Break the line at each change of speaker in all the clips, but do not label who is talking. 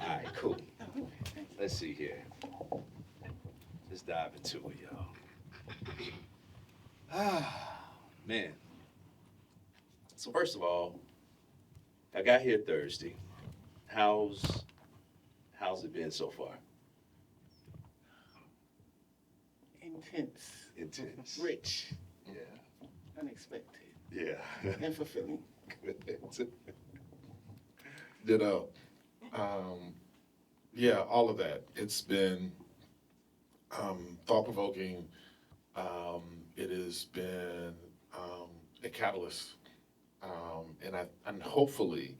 All right, cool. Let's see here. Let's dive into it, y'all. Ah, man. So first of all, I got here Thursday. How's how's it been so far?
Intense,
Intense.
rich,
Yeah.
unexpected,
Yeah.
and fulfilling.
Good.
Ditto. Um, yeah, all of that. It's been thought provoking. It has been a catalyst, and hopefully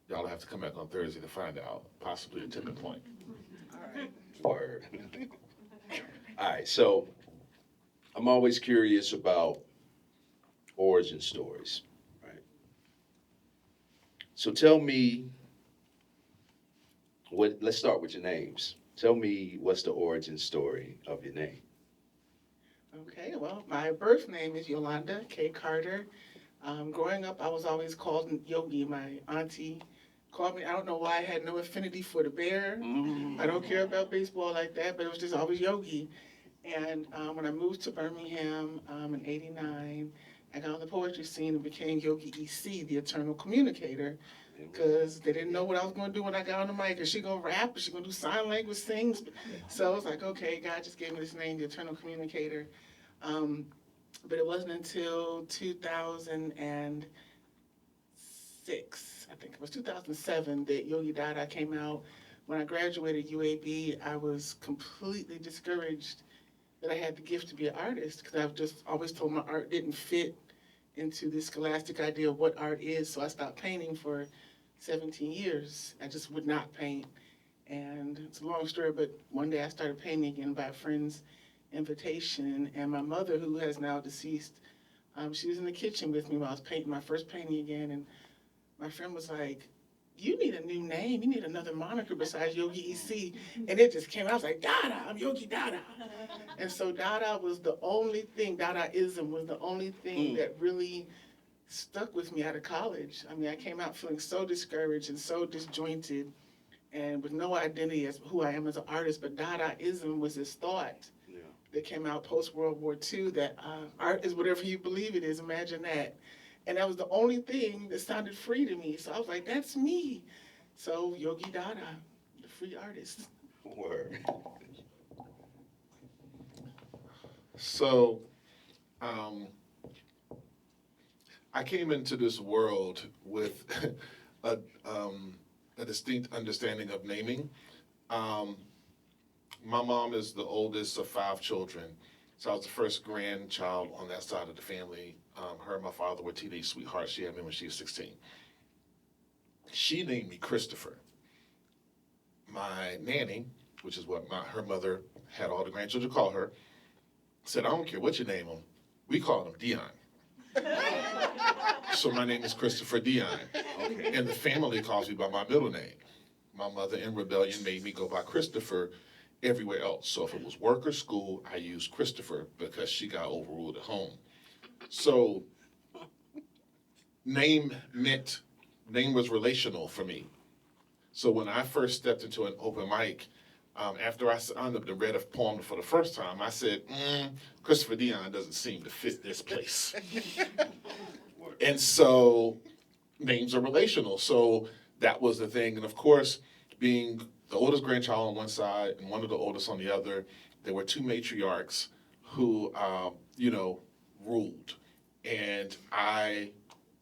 y'all have to come back on Thursday to find out possibly a tipping point.
All right.
Word. All right, so I'm always curious about origin stories, right? So tell me let's start with your names. Tell me what's the origin story of your name.
Okay, well, my birth name is Yolanda K. Carter. Growing up, I was always called Yogi. My auntie called me. I don't know why I had no affinity for the bear. I don't care about baseball like that, but it was just always Yogi. And when I moved to Birmingham in '89, I got on the poetry scene and became Yogi EC, the Eternal Communicator, because they didn't know what I was going to do when I got on the mic. Is she going to rap? Is she going to do sign language things? So I was like, okay, God just gave me this name, the Eternal Communicator. Um, but it wasn't until 2006, I think it was 2007, that Yogi Dada came out. When I graduated UAB, I was completely discouraged that I had the gift to be an artist because I've just always told my art didn't fit into this scholastic idea of what art is. So I stopped painting for 17 years. I just would not paint. And it's a long story, but one day I started painting again by a friend's invitation. And my mother, who has now deceased, she was in the kitchen with me while I was painting my first painting again. And my friend was like, you need a new name. You need another moniker besides Yogi EC. And it just came out. I was like, Dada, I'm Yogi Dada. And so Dada was the only thing, Dadaism was the only thing that really stuck with me out of college. I mean, I came out feeling so discouraged and so disjointed and with no identity as who I am as an artist, but Dadaism was this thought
Yeah.
that came out post World War II that art is whatever you believe it is. Imagine that. And that was the only thing that sounded free to me. So I was like, that's me. So Yogi Dada, the free artist.
Word.
So, um, I came into this world with a, a distinct understanding of naming. Um, my mom is the oldest of five children, so I was the first grandchild on that side of the family. Her and my father were teenage sweethearts. She had me when she was 16. She named me Christopher. My nanny, which is what her mother had all the grandchildren call her, said, I don't care what you name them, we call them Dion. So my name is Christopher Dion.
Okay.
And the family calls me by my middle name. My mother in rebellion made me go by Christopher everywhere else. So if it was work or school, I used Christopher because she got overruled at home. So name was relational for me. So when I first stepped into an open mic, after I signed up to read a poem for the first time, I said, Christopher Dion doesn't seem to fit this place. And so names are relational. So that was the thing. And of course, being the oldest grandchild on one side and one of the oldest on the other, there were two matriarchs who, ruled. And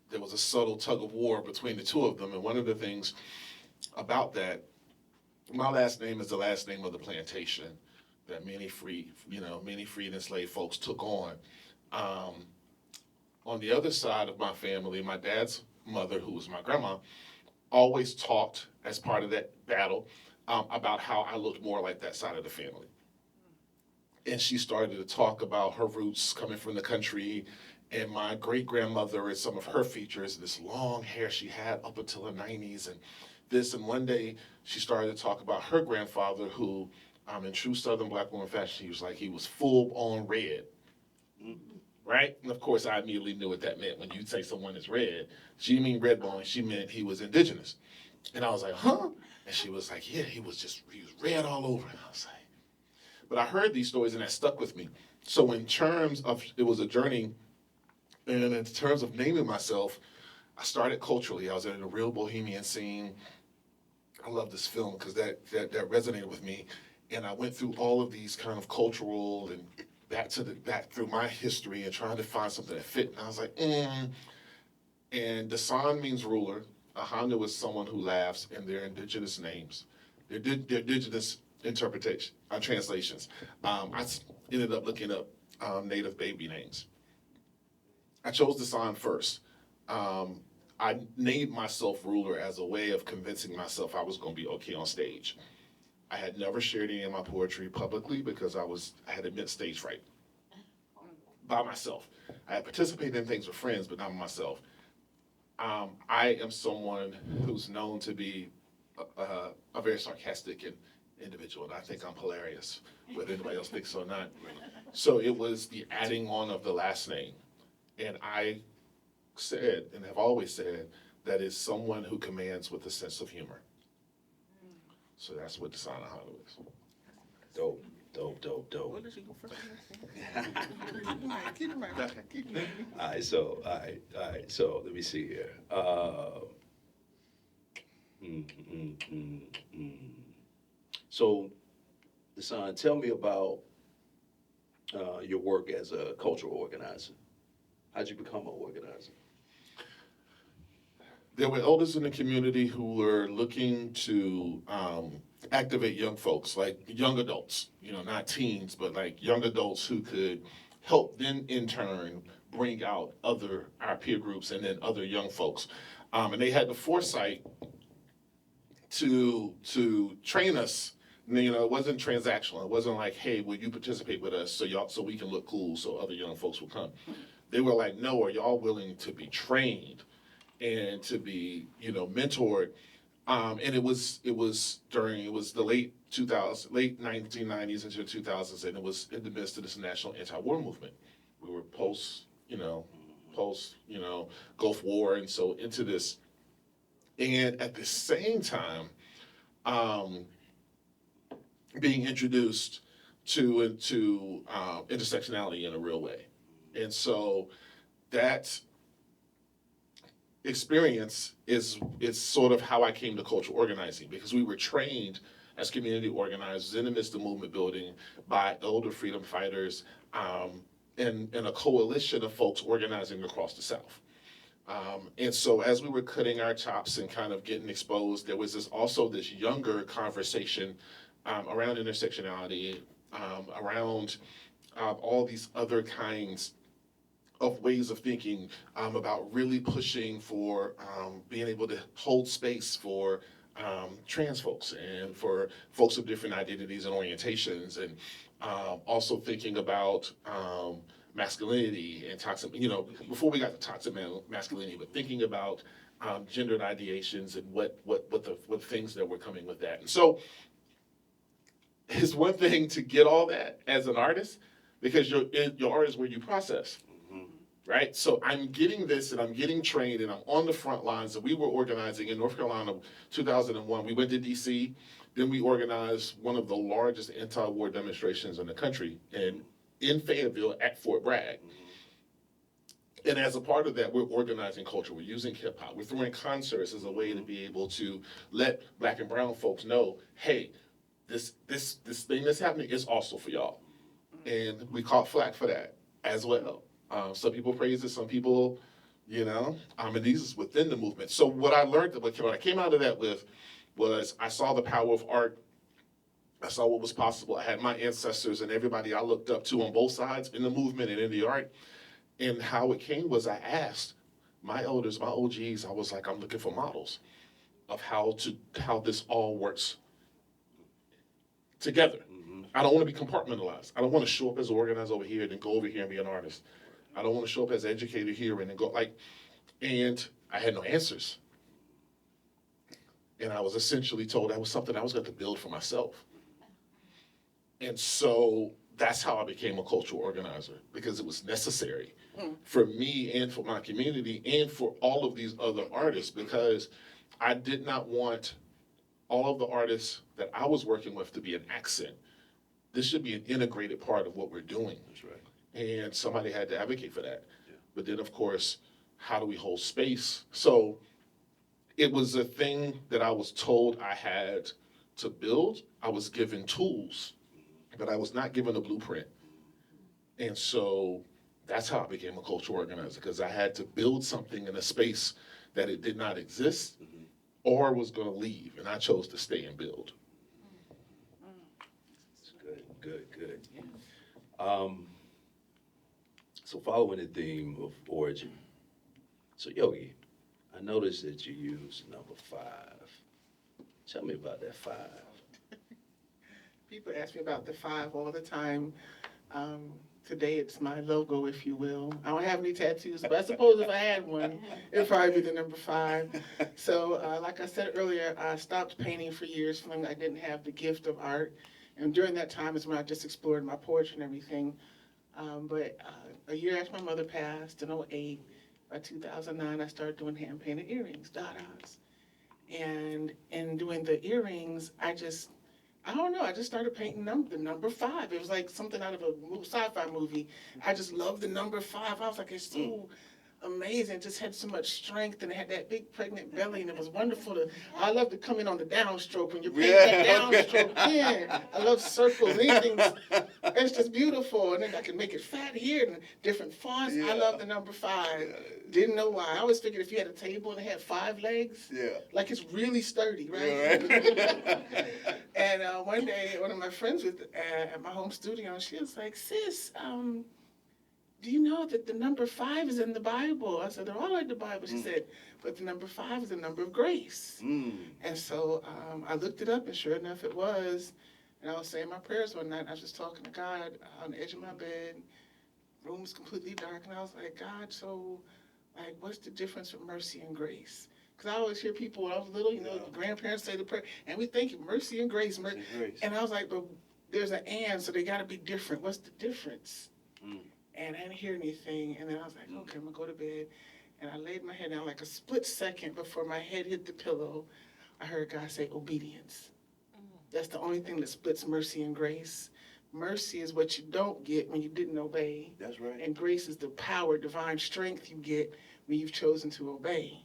there was a subtle tug of war between the two of them. And one of the things about that, my last name is the last name of the plantation that many freed enslaved folks took on. On the other side of my family, my dad's mother, who was my grandma, always talked as part of that battle about how I looked more like that side of the family. And she started to talk about her roots coming from the country and my great grandmother and some of her features, this long hair she had up until her 90s and this. And one day she started to talk about her grandfather who, in true Southern black woman fashion, he was full on red. Right? And of course, I immediately knew what that meant. When you say someone is red, she didn't mean red bone, she meant he was indigenous. And I was like, huh? And she was like, yeah, he was red all over. And I was like, but I heard these stories and that stuck with me. So in terms of, it was a journey, and in terms of naming myself, I started culturally. I was in a real bohemian scene. I love this film because that resonated with me. And I went through all of these kind of cultural and back through my history and trying to find something that fit. And I was like, And Dasan means ruler. Ahanu is someone who laughs, and their indigenous names, their indigenous interpretation, translations. I ended up looking up native baby names. I chose Dasan first. I named myself ruler as a way of convincing myself I was going to be okay on stage. I had never shared any of my poetry publicly because I had admit stage fright by myself. I had participated in things with friends, but not myself. I am someone who's known to be a very sarcastic individual, and I think I'm hilarious, whether anybody else thinks so or not. So it was the adding on of the last name. And I said, and have always said, that is someone who commands with a sense of humor. So that's what Dasan Ahanu is.
Dope.
What did you go first? Keep it right.
All right, so let me see here. So, Dasan, tell me about your work as a cultural organizer. How'd you become an organizer?
There were elders in the community who were looking to activate young folks, like young adults, not teens, but like young adults who could help then in turn bring out our peer groups and then other young folks. And they had the foresight to train us. It wasn't transactional. It wasn't like, hey, will you participate with us so we can look cool so other young folks will come. They were like, no, are y'all willing to be trained and to be, mentored? And it was the late 1990s into the 2000s, and it was in the midst of this national anti-war movement. We were post Gulf War, and so into this. And at the same time, being introduced to intersectionality in a real way. And so that experience is sort of how I came to cultural organizing, because we were trained as community organizers in the midst of movement building by elder freedom fighters and a coalition of folks organizing across the South. And so as we were cutting our chops and kind of getting exposed, there was also this younger conversation around intersectionality, around all these other kinds of ways of thinking about really pushing for being able to hold space for trans folks and for folks of different identities and orientations, and also thinking about masculinity and toxic, before we got to toxic masculinity, but thinking about gendered ideations and what things that were coming with that. And so it's one thing to get all that as an artist, because your art is where you process. Right? So I'm getting this and I'm getting trained and I'm on the front lines. And we were organizing in North Carolina, 2001. We went to DC, then we organized one of the largest anti-war demonstrations in the country in Fayetteville at Fort Bragg. And as a part of that, we're organizing culture. We're using hip hop. We're throwing concerts as a way to be able to let Black and brown folks know, hey, this thing that's happening is also for y'all. And we caught flack for that as well. Some people praise it, some people, and these is within the movement. So what I learned, what I came out of that with was I saw the power of art. I saw what was possible. I had my ancestors and everybody I looked up to on both sides in the movement and in the art. And how it came was I asked my elders, my OGs, I was like, I'm looking for models of how this all works together. I don't want to be compartmentalized. I don't want to show up as an organizer over here and then go over here and be an artist. I don't want to show up as an educator here and then go and I had no answers. And I was essentially told that was something I was going to build for myself. And so that's how I became a cultural organizer, because it was necessary for me and for my community and for all of these other artists, because I did not want all of the artists that I was working with to be an accent. This should be an integrated part of what we're doing.
That's right.
And somebody had to advocate for that.
Yeah.
But then, of course, how do we hold space? So it was a thing that I was told I had to build. I was given tools, but I was not given a blueprint. And so that's how I became a cultural organizer, because I had to build something in a space that it did not exist or was going to leave. And I chose to stay and build.
Good. So following the theme of origin, so Yogi, I noticed that you use number 5. Tell me about that 5.
People ask me about the 5 all the time. Today it's my logo, if you will. I don't have any tattoos, but I suppose if I had one, it'd probably be the number 5. So, like I said earlier, I stopped painting for years, feeling I didn't have the gift of art. And during that time is when I just explored my poetry and everything. But a year after my mother passed in 2008, by 2009, I started doing hand-painted earrings, Dadas. And in doing the earrings, I just started painting the number 5. It was like something out of a sci-fi movie. I just loved the number 5. I was like, it's so amazing. It just had so much strength, and it had that big pregnant belly, and it was wonderful I love to come in on the downstroke when you're painting that downstroke in. I love circles, anything. It's just beautiful, and then I can make it fat here and different fonts. I love the number 5. Didn't know why. I always figured if you had a table and it had 5 legs, like it's really sturdy, right? And one day, one of my friends at my home studio, she was like, sis, do you know that the number 5 is in the Bible? I said, they're all in the Bible. She said, but the number 5 is the number of grace. And so I looked it up, and sure enough, it was. And I was saying my prayers one night, and I was just talking to God on the edge of my bed. Room was completely dark, and I was like, God, so, like, what's the difference with mercy and grace? Because I always hear people when I was little, the grandparents say the prayer, and we think mercy and grace. And I was like, but there's an and, so they got to be different. What's the difference? And I didn't hear anything. And then I was like, okay, I'm going to go to bed. And I laid my head down like a split second before my head hit the pillow. I heard God say obedience. That's the only thing that splits mercy and grace. Mercy is what you don't get when you didn't obey.
That's right.
And grace is the power, divine strength you get when you've chosen to obey.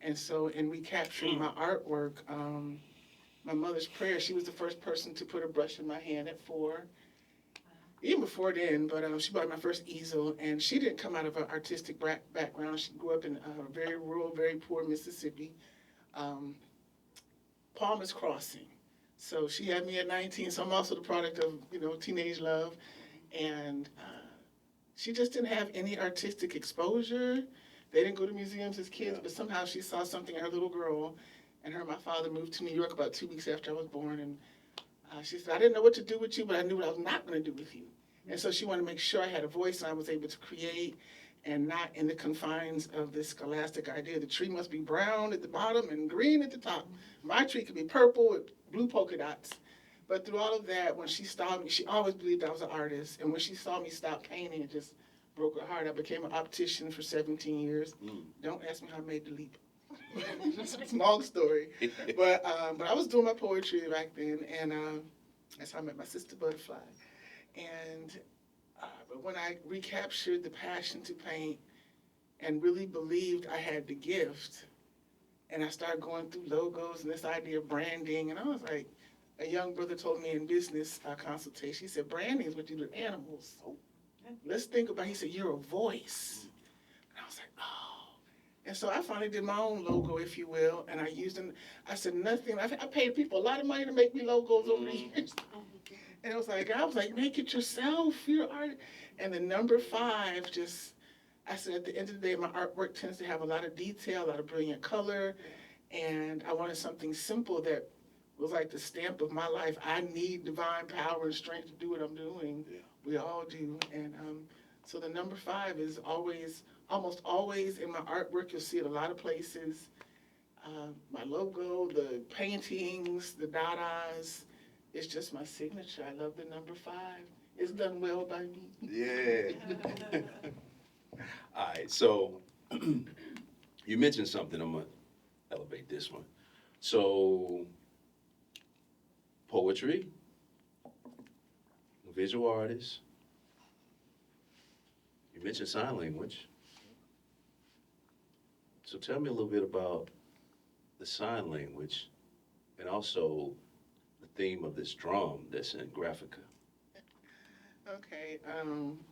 And so in recapturing my artwork, my mother's prayer, she was the first person to put a brush in my hand at 4. Even before then, but she bought my first easel, and she didn't come out of an artistic background. She grew up in very rural, very poor Mississippi, Palmer's Crossing. So she had me at 19, so I'm also the product of, teenage love. And she just didn't have any artistic exposure. They didn't go to museums as kids, but somehow she saw something in her little girl, and her and my father moved to New York about 2 weeks after I was born, and she said, I didn't know what to do with you, but I knew what I was not going to do with you. And so she wanted to make sure I had a voice and I was able to create and not in the confines of this scholastic idea. The tree must be brown at the bottom and green at the top. My tree could be purple with blue polka dots. But through all of that, when she saw me, she always believed I was an artist. And when she saw me stop painting, it just broke her heart. I became an optician for 17 years. Don't ask me how I made the leap. It's a long story. But I was doing my poetry back then, and that's how I met my sister Butterfly. And but when I recaptured the passion to paint and really believed I had the gift, and I started going through logos and this idea of branding, and I was like, a young brother told me in business consultation, he said, branding is what you do with animals. Let's think about, he said, you're a voice. And I was like, oh. And so I finally did my own logo, if you will, and I used them. I said, nothing. I paid people a lot of money to make me logos over the years. And I was like, make it yourself. You're an artist. And the number 5 just, I said, at the end of the day, my artwork tends to have a lot of detail, a lot of brilliant color. And I wanted something simple that was like the stamp of my life. I need divine power and strength to do what I'm doing. Yeah. We all do. And so the number 5 is almost always in my artwork. You'll see it a lot of places. My logo, the paintings, the Dadas. It's just my signature. I love the number 5. It's done well by me.
Yeah. All right, so you mentioned something. I'm going to elevate like this one. So, poetry, visual artist. You mentioned sign language. So tell me a little bit about the sign language and also the theme of this drum that's in Graphica.
Okay.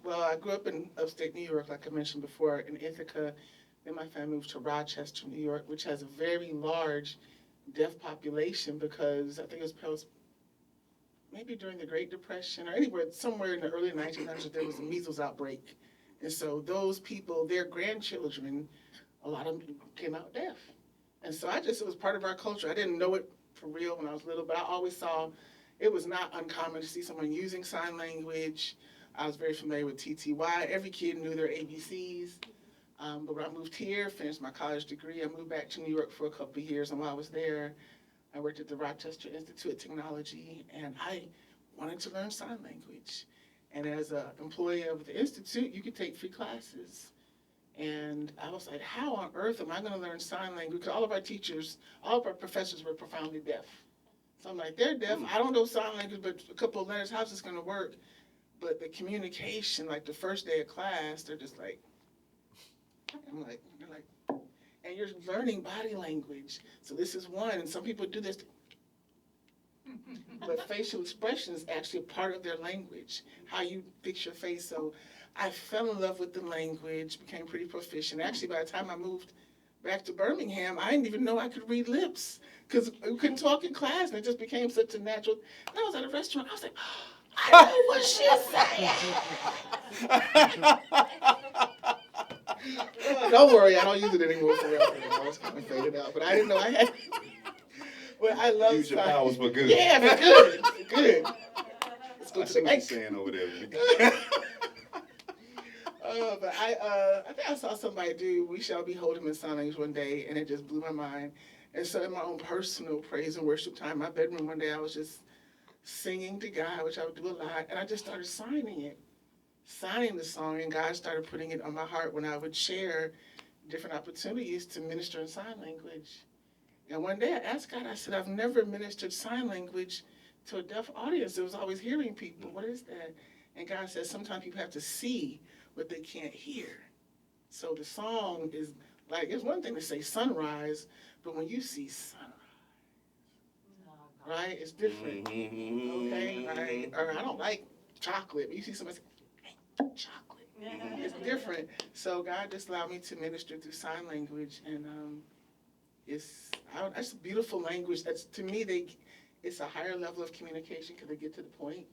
Well, I grew up in upstate New York, like I mentioned before, in Ithaca. Then my family moved to Rochester, New York, which has a very large deaf population because I think it was maybe during the Great Depression or anywhere, somewhere in the early 1900s, there was a measles outbreak. And so those people, their grandchildren, a lot of them came out deaf. And so it was part of our culture. I didn't know it for real when I was little, but I always saw it was not uncommon to see someone using sign language. I was very familiar with TTY. Every kid knew their ABCs. But when I moved here, finished my college degree, I moved back to New York for a couple of years. And while I was there, I worked at the Rochester Institute of Technology, and I wanted to learn sign language. And as an employee of the Institute, you could take free classes. And I was like, how on earth am I going to learn sign language? Because all of our professors were profoundly deaf. So I'm like, they're deaf. I don't know sign language, but a couple of letters, how's this going to work? But the communication, like the first day of class, they're just like, they're like, and you're learning body language. So this is one, and some people do this. But facial expression is actually a part of their language, how you fix your face. So I fell in love with the language, became pretty proficient. Actually, by the time I moved back to Birmingham, I didn't even know I could read lips because we couldn't talk in class, and it just became such a natural. And I was at a restaurant, I was like, I know what she's saying. Don't worry, I don't use it anymore for real. I was kind of faded out, but I didn't know I had. Well, I love
Use your powers for good.
Yeah, for good. Good. Let's go
I
to
see
the
what you're
bank.
saying over there.
But I think I saw somebody do "We Shall Behold Him" in sign language one day, and it just blew my mind. And so in my own personal praise and worship time, in my bedroom one day, I was just singing to God, which I would do a lot, and I just started signing the song, and God started putting it on my heart when I would share different opportunities to minister in sign language. And one day I asked God, I said, I've never ministered sign language to a deaf audience. It was always hearing people. What is that? And God said, sometimes people have to see what they can't hear. So the song is like, it's one thing to say sunrise, but when you see sunrise, right, it's different. Okay, right? Or I don't like chocolate, but you see somebody say, hey, chocolate. It's different. So God just allowed me to minister through sign language, and it's a beautiful language. That's, to me, it's a higher level of communication because they get to the point.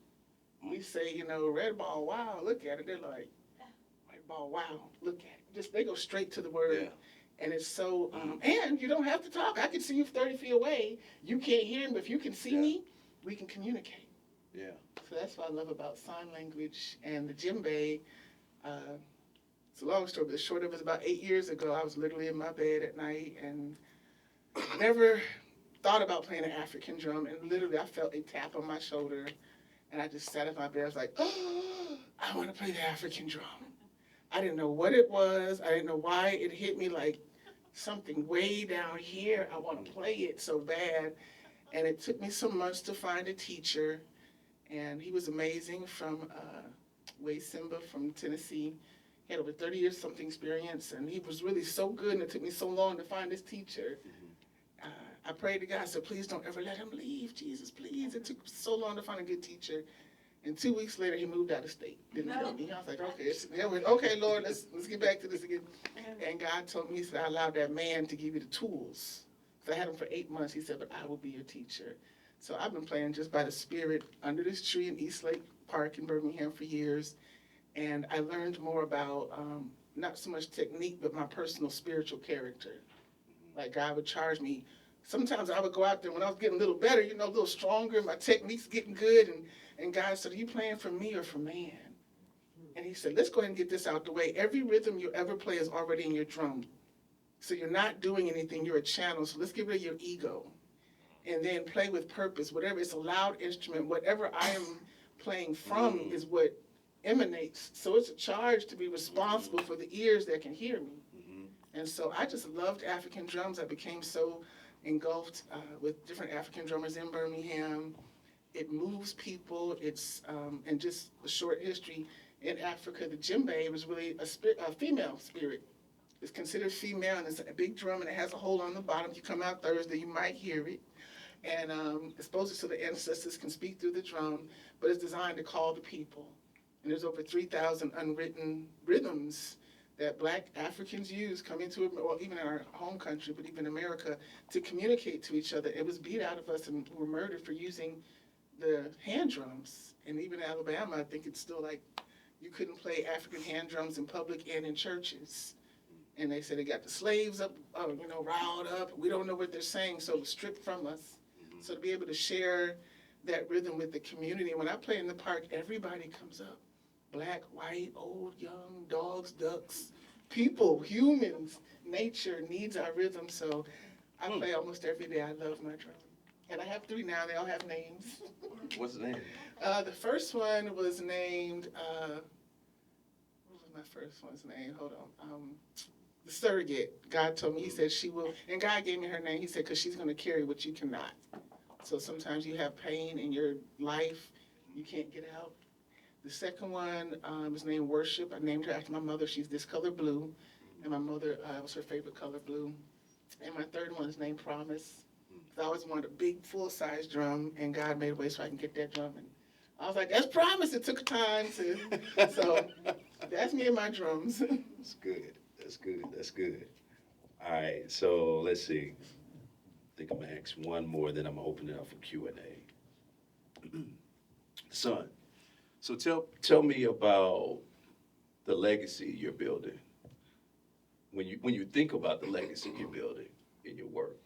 We say, red ball, wow, look at it. They're like, red ball, wow, look at it. Just they go straight to the word.
Yeah.
And it's so, and you don't have to talk. I can see you 30 feet away. You can't hear me, but if you can see me, we can communicate.
Yeah.
So that's what I love about sign language and the djembe. It's a long story, but the short of it is about 8 years ago, I was literally in my bed at night and never thought about playing an African drum. And literally, I felt a tap on my shoulder. And I just sat in my bed. I was like, oh, I want to play the African drum. I didn't know what it was. I didn't know why it hit me like something way down here. I want to play it so bad. And it took me some months to find a teacher. And he was amazing from Wade Simba from Tennessee. He had over 30 years something experience. And he was really so good. And it took me so long to find this teacher. I prayed to God, I said, please don't ever let him leave, Jesus, please. It took so long to find a good teacher. And 2 weeks later, he moved out of state. Didn't tell me. I was like, okay, Lord, let's get back to this again. And God told me, he said, I allowed that man to give you the tools. So I had him for 8 months. He said, but I will be your teacher. So I've been playing just by the Spirit under this tree in Eastlake Park in Birmingham for years. And I learned more about not so much technique, but my personal spiritual character. Like God would charge me. Sometimes I would go out there when I was getting a little better, a little stronger, my technique's getting good, and God said, are you playing for me or for man? And he said, let's go ahead and get this out the way. Every rhythm you ever play is already in your drum. So you're not doing anything, you're a channel, so let's get rid of your ego. And then play with purpose, whatever, it's a loud instrument, whatever I am playing from is what emanates. So it's a charge to be responsible for the ears that can hear me. And so I just loved African drums. I became so engulfed with different African drummers in Birmingham. It moves people. It's and just a short history in Africa. The djembe was really a female spirit. It's considered female, and it's a big drum, and it has a hole on the bottom. If you come out Thursday, you might hear it. And it's supposed so the ancestors can speak through the drum, but it's designed to call the people. And there's over 3,000 unwritten rhythms that Black Africans use coming to it, or even in our home country, but even America, to communicate to each other. It was beat out of us and were murdered for using the hand drums. And even in Alabama, I think it's still like you couldn't play African hand drums in public and in churches. And they said they got the slaves up, riled up. We don't know what they're saying, so it was stripped from us. So to be able to share that rhythm with the community. When I play in the park, everybody comes up. Black, white, old, young, dogs, ducks, people, humans. Nature needs our rhythm, so I play almost every day. I love my drum. And I have 3 now. They all have names.
What's the name?
The first one was named, what was my first one's name? Hold on. The surrogate. God told me, he said she will, and God gave me her name. He said, because she's going to carry what you cannot. So sometimes you have pain in your life, you can't get out. The second one was named Worship. I named her after my mother. She's this color blue, and my mother was her favorite color blue. And my third one is named Promise. I always wanted a big, full-size drum, and God made a way so I can get that drum. And I was like, that's Promise. It took time to, so that's me and my drums.
That's good. That's good. That's good. All right, so let's see. I think I'm gonna ask one more, then I'm gonna open it up for Q&A. Son, so tell me about the legacy you're building. When you think about the legacy you're building in your work,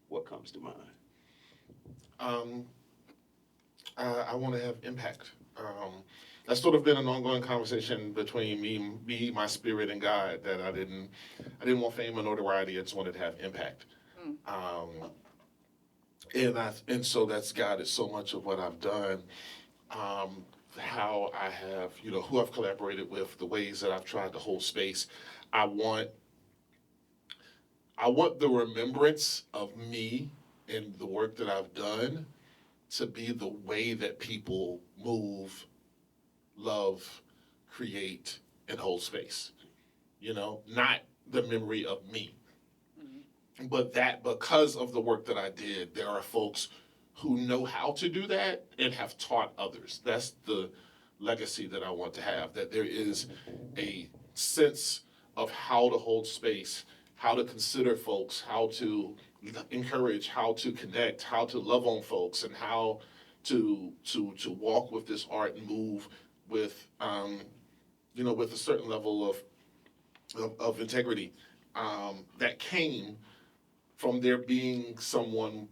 what comes to mind?
I want to have impact. That's sort of been an ongoing conversation between me, my spirit, and God. That I didn't want fame or notoriety. I just wanted to have impact. And so that's guided so much of what I've done. How I have, who I've collaborated with, the ways that I've tried to hold space. I want the remembrance of me and the work that I've done to be the way that people move, love, create, and hold space. Not the memory of me. But that because of the work that I did, there are folks who know how to do that and have taught others. That's the legacy that I want to have, that there is a sense of how to hold space, how to consider folks, how to encourage, how to connect, how to love on folks, and how to walk with this art and move with, with a certain level of integrity that came from there being someone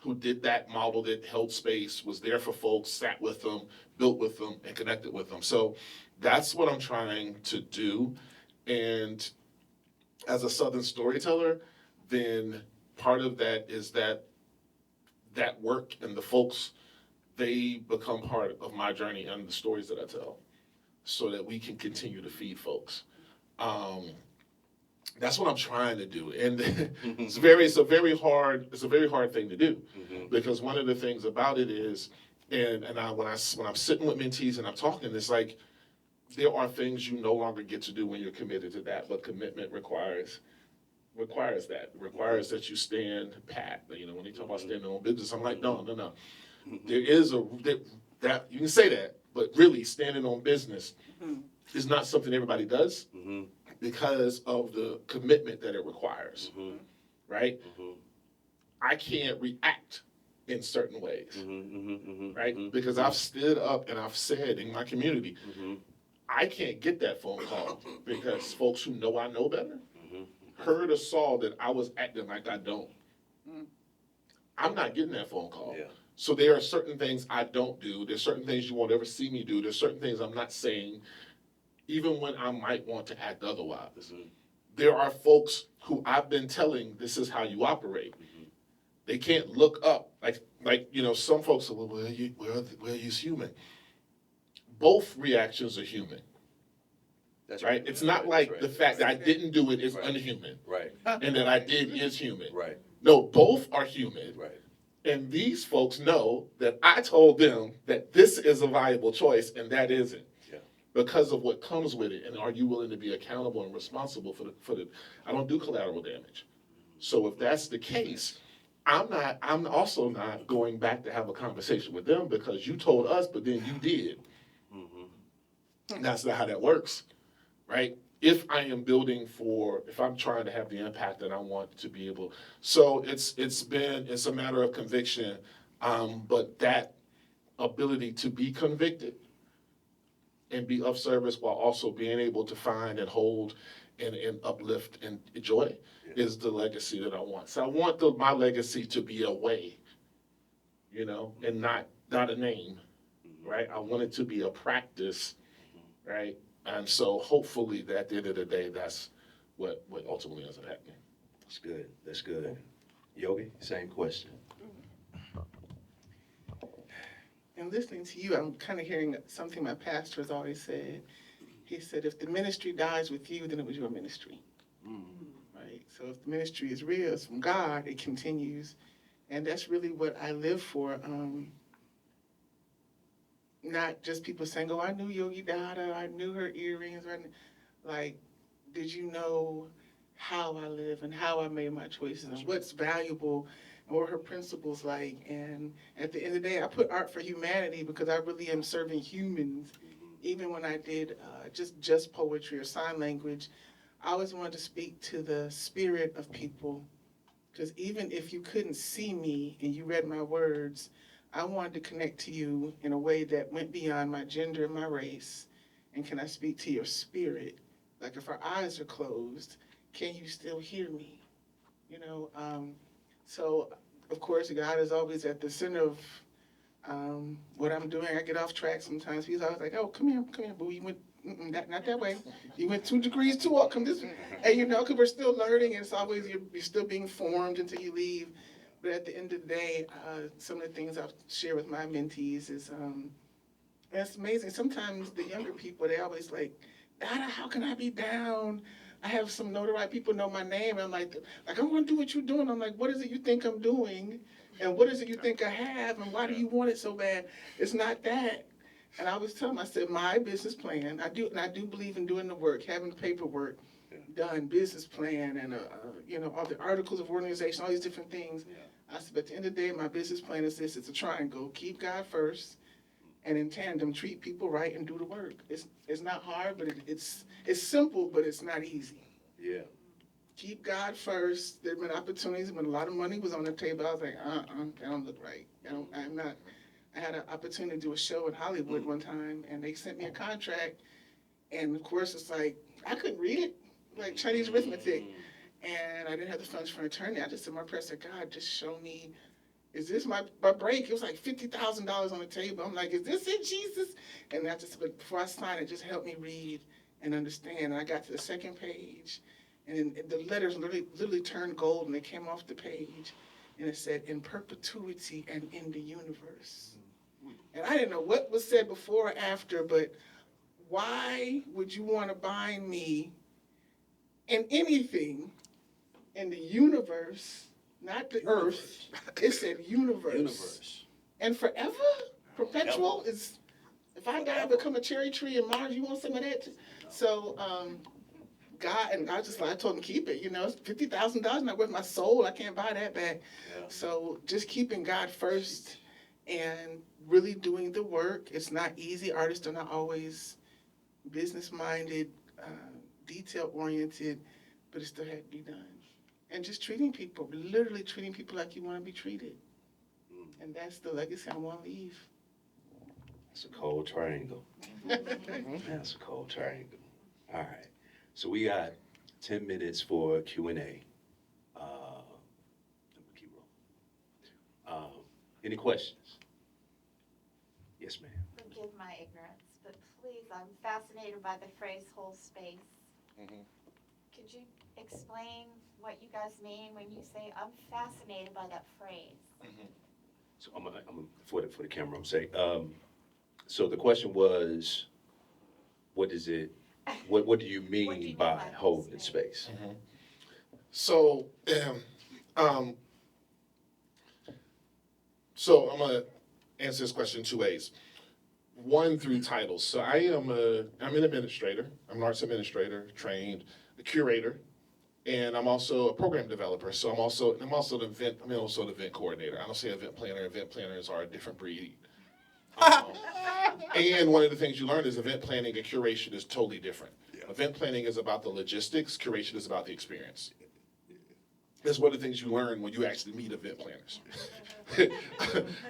who did that, modeled it, held space, was there for folks, sat with them, built with them, and connected with them. So that's what I'm trying to do. And as a Southern storyteller, then part of that is that work and the folks, they become part of my journey and the stories that I tell so that we can continue to feed folks. That's what I'm trying to do, and it's a very hard thing to do, because one of the things about it is, when I'm sitting with mentees and I'm talking, it's like there are things you no longer get to do when you're committed to that, but commitment requires that you stand pat. When they talk about standing on business, I'm like, no. There is that you can say that, but really standing on business is not something everybody does. Because of the commitment that it requires, right? I can't react in certain ways, right? Because I've stood up and I've said in my community, I can't get that phone call because folks who know I know better heard or saw that I was acting like I don't. I'm not getting that phone call. Yeah. So there are certain things I don't do. There's certain things you won't ever see me do. There's certain things I'm not saying, even when I might want to act otherwise. There are folks who I've been telling, this is how you operate. They can't look up. Like some folks say, well, we're human. Both reactions are human. That's right. It's not like the fact that I didn't do it is unhuman. Right. And that I did is human. Right. No, both are human.
Right.
And these folks know that I told them that this is a viable choice and that isn't.
Yeah.
Because of what comes with it. And are you willing to be accountable and responsible for the I don't do collateral damage. So if that's the case, I'm also not going back to have a conversation with them because you told us, but then you did. And that's not how that works, right? If I am building if I'm trying to have the impact that I want to be able, so it's a matter of conviction, but that ability to be convicted and be of service while also being able to find and hold and uplift and joy is the legacy that I want. So I want my legacy to be a way, and not a name, right? I want it to be a practice, right? And so hopefully that at the end of the day, that's what ultimately ends up happening.
That's good. That's good. Yogi, same question.
And listening to you, I'm kind of hearing something my pastor has always said. He said, if the ministry dies with you, then it was your ministry. Right? So if the ministry is real, it's from God, it continues. And that's really what I live for. Not just people saying, oh, I knew Yogi Dada, I knew her earrings. Like, did you know how I live and how I made my choices and what's valuable and what her principles like? And at the end of the day, I put art for humanity because I really am serving humans. Even when I did just poetry or sign language, I always wanted to speak to the spirit of people. Because even if you couldn't see me and you read my words, I wanted to connect to you in a way that went beyond my gender and my race. And can I speak to your spirit? Like if our eyes are closed, can you still hear me? So of course, God is always at the center of what I'm doing. I get off track sometimes. He's always like, oh, come here, boo. You went, not that way. You went 2 degrees too up. Come this way. And because we're still learning, and it's always, you're still being formed until you leave. But at the end of the day, some of the things I've shared with my mentees is, and it's amazing. Sometimes the younger people, they always like, Dada, how can I be down? I have some notoriety. People know my name. And I'm like, I want to do what you're doing. I'm like, what is it you think I'm doing? And what is it you think I have? And why do you want it so bad? It's not that. And I always tell them, I said, my business plan, I do believe in doing the work, having the paperwork done, business plan, and, all the articles of organization, all these different things. I said, but at the end of the day, my business plan is this. It's a triangle. Keep God first, and in tandem, treat people right and do the work. It's not hard, but it's simple, but it's not easy.
Yeah.
Keep God first. There have been opportunities when a lot of money was on the table. I was like, that don't look right. I had an opportunity to do a show in Hollywood one time, and they sent me a contract, and of course, it's like, I couldn't read it, like Chinese arithmetic, and I didn't have the funds for an attorney. I just said, my prayer said, God, just show me, is this my break? It was like $50,000 on the table. I'm like, is this it, Jesus? And I just, but before I signed it, just help me read and understand. And I got to the second page, and then the letters literally turned gold, and they came off the page, and it said, in perpetuity and in the universe. And I didn't know what was said before or after, but why would you want to bind me in anything in the universe, not the earth? It said universe. And forever? Perpetual is, if I die, I become a cherry tree in Mars, you want some of that? So, God, and I told him, keep it, it's $50,000, not worth my soul. I can't buy that back. Yeah. So just keeping God first and really doing the work. It's not easy. Artists are not always business-minded, detail-oriented, but it still had to be done. And just treating people, literally treating people like you want to be treated. And that's the legacy I want to leave.
That's a cold triangle. That's a cold triangle. All right. So we got 10 minutes for Q&A. Keep rolling. Any questions? Yes, ma'am.
Forgive my ignorance, but please, I'm fascinated by the phrase whole space.
Mm-hmm.
Could you explain what you guys mean when you say, I'm fascinated by that phrase?
Mm-hmm.
So I'm for the camera, I'm saying. So the question was, what is it? What do you mean by holding space?
Mm-hmm. So, So I'm gonna answer this question two ways. One, through titles. So I'm an administrator. I'm an arts administrator, trained, a curator, and I'm also a program developer. So I'm also an event coordinator. I don't say event planner. Event planners are a different breed. And one of the things you learn is event planning and curation is totally different.
Yeah.
Event planning is about the logistics. Curation is about the experience. That's one of the things you learn when you actually meet event planners.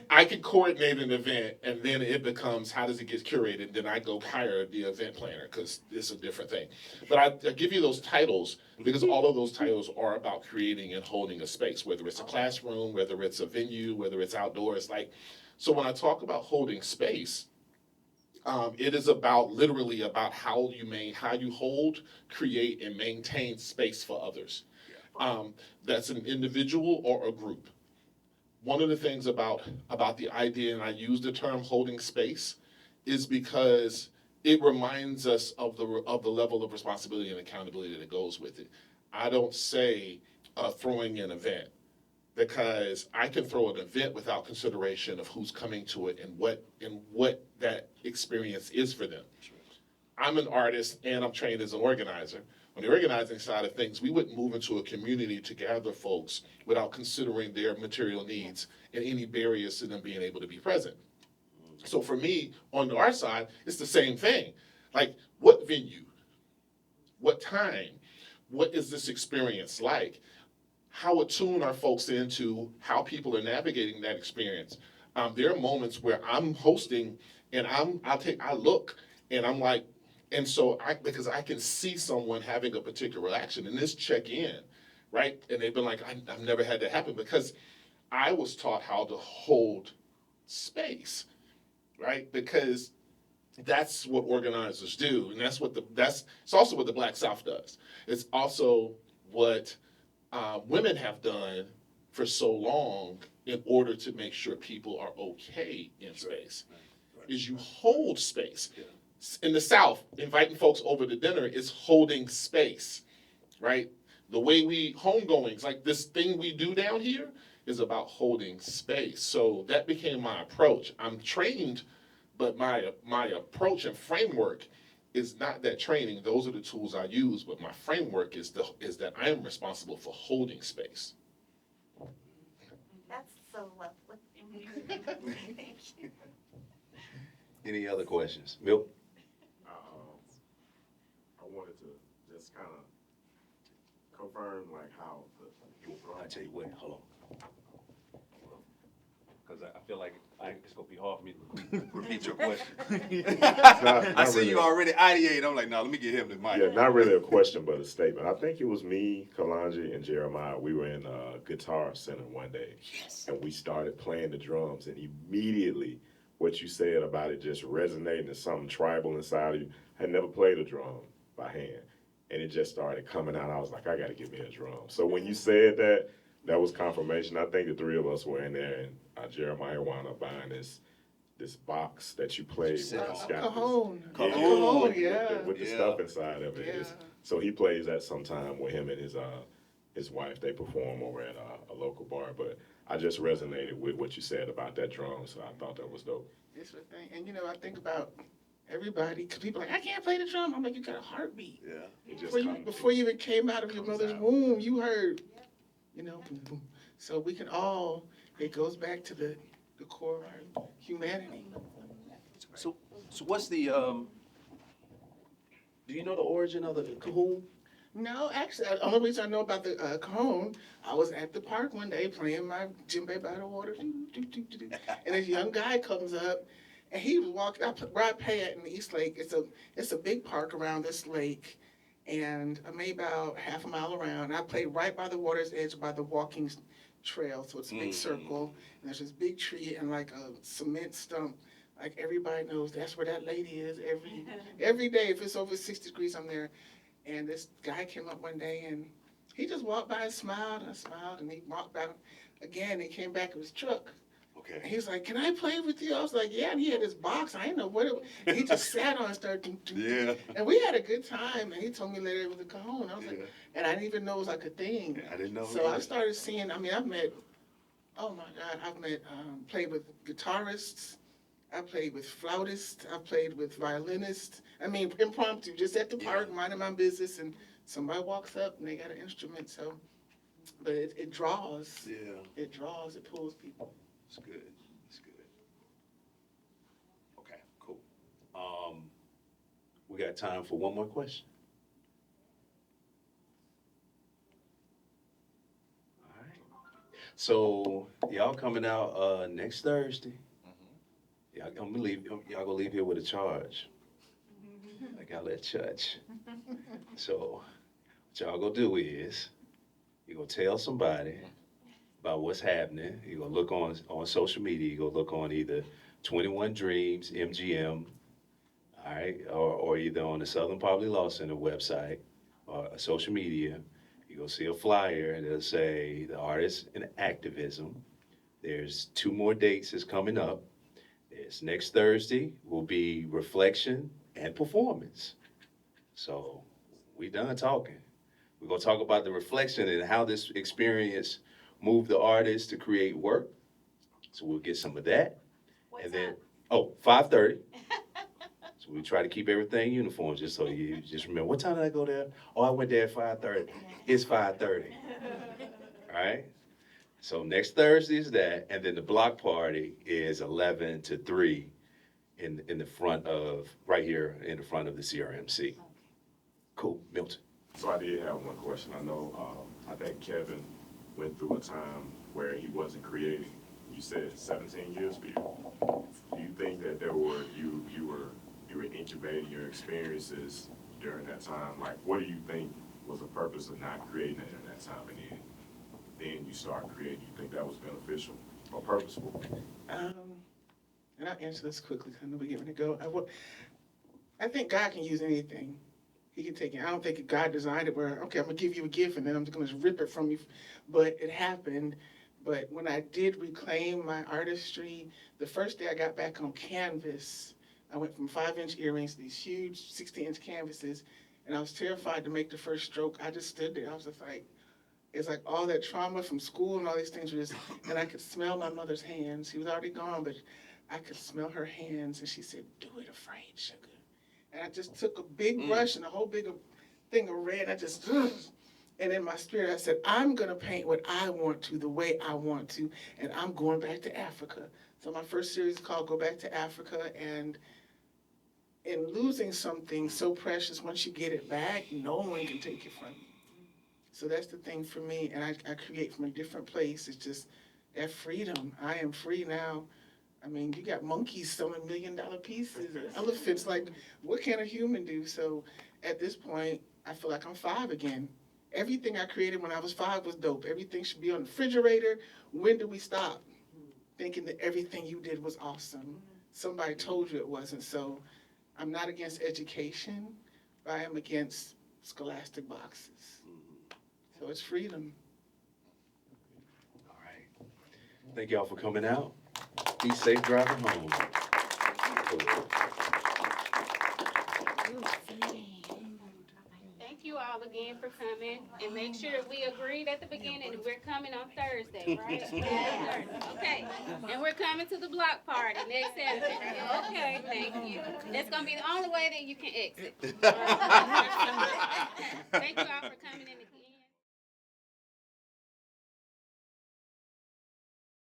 I can coordinate an event, and then it becomes how does it get curated? Then I go hire the event planner because it's a different thing. But I give you those titles because all of those titles are about creating and holding a space, whether it's a classroom, whether it's a venue, whether it's outdoors. So when I talk about holding space, it is literally about how you hold, create, and maintain space for others. That's an individual or a group. One of the things about the idea, and I use the term holding space, is because it reminds us of the level of responsibility and accountability that goes with it. I don't say throwing an event, because I can throw an event without consideration of who's coming to it and what that experience is for them. I'm an artist and I'm trained as an organizer. On the organizing side of things, we wouldn't move into a community to gather folks without considering their material needs and any barriers to them being able to be present. So for me, on the art side, it's the same thing. Like, what venue? What time? What is this experience like? How attuned are folks into how people are navigating that experience? There are moments where I'm hosting and I look and I'm like, and so because I can see someone having a particular reaction and this check in, right? And they've been like, I've never had that happen because I was taught how to hold space, right? Because that's what organizers do, and it's also what the Black South does. It's also what women have done for so long in order to make sure people are okay in space. Is you hold space.
Yeah.
In the South, inviting folks over to dinner is holding space, right? The way homegoings, like this thing we do down here, is about holding space. So that became my approach. I'm trained, but my approach and framework is not that training. Those are the tools I use, but my framework is that I am responsible for holding space.
That's so lovely. Thank you.
Any other questions? Milt?
I wanted to just kind of confirm like how
I'll tell you what, hold on. Because I feel like it's going to be hard for me to repeat your question. I see
really.
you already ideate. I'm like, no, let me get him the mic.
Yeah, not really a question, but a statement. I think it was me, Kalonji, and Jeremiah. We were in a Guitar Center one day, and we started playing the drums, and immediately what you said about it just resonating as something tribal inside of you. I had never played a drum by hand, and it just started coming out. I was like, I got to get me a drum. So when you said that, that was confirmation. I think the three of us were in there, and Jeremiah wound up buying this box that you played with. It's got
Cajon.
this-
Cajon, yeah.
with the stuff inside of it.
Yeah.
So he plays that sometime with him and his wife. They perform over at a local bar. But I just resonated with what you said about that drum, so I thought that was dope.
It's a thing. And I think about everybody, because people are like, I can't play the drum. I'm like, you got a heartbeat.
Yeah.
It just comes.
Before you even came out of your
Comes
mother's
out.
womb, you heard, boom, boom. So we can all, it goes back to the core of our humanity.
So what's the, do you know the origin of the cajon?
No, actually, the only reason I know about the cajon, I was at the park one day playing my djembe by the water, and this young guy comes up, and he was walking up where I pay at in the East Lake. It's a big park around this lake, and I made about half a mile around. I played right by the water's edge by the walking trail, so it's a big circle, and there's this big tree and like a cement stump. Like everybody knows that's where that lady is every day. If it's over 60 degrees, I'm there. And this guy came up one day and he just walked by and smiled, and he walked back again. He came back in his truck. And
Okay.
he was like, can I play with you? I was like, yeah. And he had this box. I didn't know what it was. And he just sat on it and started.
Yeah.
And we had a good time. And he told me later it was a cajon. I was like,
Yeah.
and I didn't even know it was like a thing.
I didn't know.
So I started seeing, I've met Oh my God, I've played with guitarists, I played with flautists, I played with violinists. I mean, impromptu, just at the park, minding my business, and somebody walks up and they got an instrument. So, but it draws.
Yeah,
It draws. It pulls people.
it's good. It's good. Okay, cool. We got time for one more question. All right. So y'all coming out next Thursday? Y'all gonna leave here with a charge. I got that charge. So what y'all gonna do is you gonna tell somebody about what's happening. You're gonna look on social media. You're gonna look on either 21 Dreams, MGM, all right, or either on the Southern Poverty Law Center website or social media. You're gonna see a flyer that'll say the artist in activism. There's 2 more dates that's coming up. It's next Thursday will be reflection and performance. So we done talking. We're gonna talk about the reflection and how this experience moved the artist to create work. So we'll get some of that.
What's
And then,
up?
5:30. So we try to keep everything uniform, just so you just remember, what time did I go there? Oh, I went there at 5:30. It's 5:30. All right? So next Thursday is that, and then the block party is 11 to 3 in the front of, right here in the front of the CRMC. Cool, Milton.
So I did have one question. I know, I think Kevin went through a time where he wasn't creating. You said 17 years for you. Do you think that you were incubating your experiences during that time? Like, what do you think was the purpose of not creating it in that time, and then you start creating? You think that was beneficial or purposeful?
And I'll answer this quickly because I know we're getting ready to go. I think God can use anything. He can take it. I don't think God designed it where, okay, I'm going to give you a gift and then I'm just going to rip it from you. But it happened. But when I did reclaim my artistry, the first day I got back on canvas, I went from 5-inch earrings to these huge 60-inch canvases, and I was terrified to make the first stroke. I just stood there. I was just like, it's like all that trauma from school and all these things were just, and I could smell my mother's hands. She was already gone, but I could smell her hands, and she said, "Do it afraid, sugar." And I just took a big brush and a whole big thing of red. I just, and in my spirit, I said, I'm going to paint what I want to, the way I want to, and I'm going back to Africa. So my first series is called Go Back to Africa, and in losing something so precious, once you get it back, no one can take it from you. So that's the thing for me, and I create from a different place. It's just that freedom. I am free now. I mean, you got monkeys selling $1 million pieces, elephants, like, what can a human do? So at this point, I feel like I'm 5 again. Everything I created when I was 5 was dope. Everything should be on the refrigerator. When do we stop thinking that everything you did was awesome? Somebody told you it wasn't. So I'm not against education, but I am against scholastic boxes. So it's freedom.
All right. Thank y'all for coming out. Be safe driving home.
Thank you all again for coming, and make sure we agreed at the beginning that we're coming on Thursday, right? Okay, and we're coming to the block party next Saturday. Okay, thank you. That's gonna be the only way that you can exit. Thank you all for coming in again.